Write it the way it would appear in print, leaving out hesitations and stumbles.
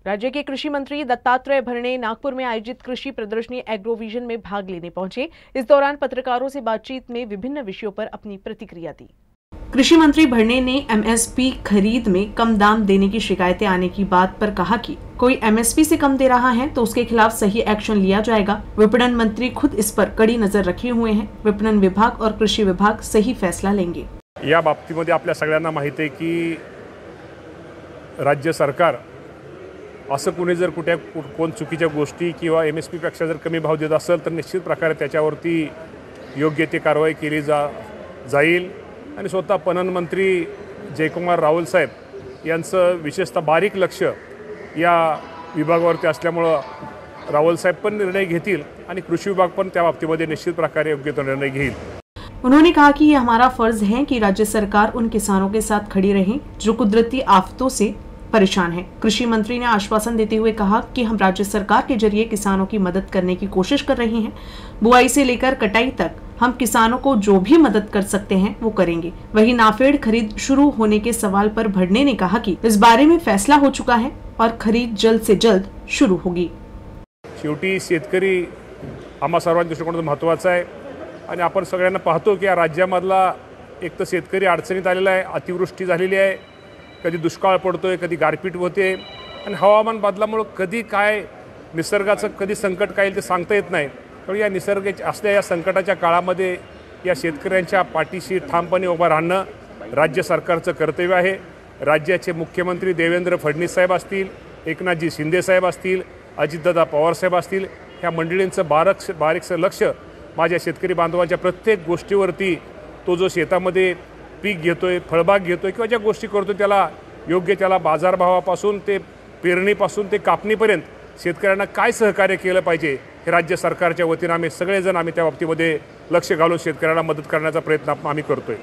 राज्य के कृषि मंत्री दत्तात्रेय भरणे नागपुर में आयोजित कृषि प्रदर्शनी एग्रोविजन में भाग लेने पहुंचे। इस दौरान पत्रकारों से बातचीत में विभिन्न विषयों पर अपनी प्रतिक्रिया दी। कृषि मंत्री भरणे ने एमएसपी खरीद में कम दाम देने की शिकायतें आने की बात पर कहा कि कोई एमएसपी से कम दे रहा है तो उसके खिलाफ सही एक्शन लिया जाएगा। विपणन मंत्री खुद इस पर कड़ी नजर रखे हुए हैं। विपणन विभाग और कृषि विभाग सही फैसला लेंगे। या बाबतीमध्ये आपल्या सगळ्यांना माहिती आहे की राज्य सरकार असं कुणी जर कोण चुकीच्या गोष्टी किंवा एमएसपी पेक्षा जर कमी भाव देत असेल तर निश्चित प्रकारे त्याच्यावरती योग्य ती कारवाई केली जाईल। आणि स्वतः पणन मंत्री जयकुमार रावल साहेब यांचं विशेषतः बारीक लक्ष या विभागावरती असल्यामुळे रावल साहेब पण निर्णय घेतील आणि कृषी विभाग पण त्या बाबतीमध्ये निश्चित प्रकारे योग्य तो निर्णय घेईल। उन्होंने कहा कि ये हमारा फर्ज है कि राज्य सरकार उन किसानों के साथ खड़ी रहे जो कुदरती आफतों से परेशान हैं। कृषि मंत्री ने आश्वासन देते हुए कहा कि हम राज्य सरकार के जरिए किसानों की मदद करने की कोशिश कर रहे हैं। बुआई से लेकर कटाई तक हम किसानों को जो भी मदद कर सकते हैं वो करेंगे। वहीं नाफेड खरीद शुरू होने के सवाल पर भरणे ने कहा कि इस बारे में फैसला हो चुका है और खरीद जल्द से जल्द शुरू होगी। शेवटी शेतकरी आम्हा सर्वांच्या दृष्टिकोनातून महत्त्वाचा आहे आणि आपण सगळ्यांना पाहतो की या राज्यामधला एक तर शेतकरी अडचणीत आलेला आहे, अतिवृष्टी झालेली आहे, कधी दुष्काळ पडतोय, कधी गारपीट होते आणि हवामान बदलामुळे कधी काय निसर्गाचं कधी संकट काय येईल ते सांगता येत नाही। तर या निसर्गाच्या असल्या या संकटाच्या काळामध्ये या शेतकऱ्यांच्या पाठीशी ठामपणे उभा राहणं राज्य सरकारचं कर्तव्य आहे। राज्याचे मुख्यमंत्री देवेंद्र फडणवीस साहेब असतील, एकनाथजी शिंदे साहेब असतील, अजितदादा पवार साहेब असतील, ह्या मंडळींचं बारीकसं लक्ष माझ्या शेतकरी बांधवांच्या प्रत्येक गोष्टीवरती तो जो शेतामध्ये पीक घेतोय, फळबाग घेतोय किंवा ज्या गोष्टी करतो त्याला योग्य त्याला बाजारभावापासून ते पेरणीपासून ते कापणीपर्यंत शेतकऱ्यांना काय सहकार्य केलं पाहिजे हे राज्य सरकारच्या वतीने आम्ही सगळेजण त्या बाबतीमध्ये लक्ष घालून शेतकऱ्यांना मदत करण्याचा प्रयत्न आम्ही करतोय।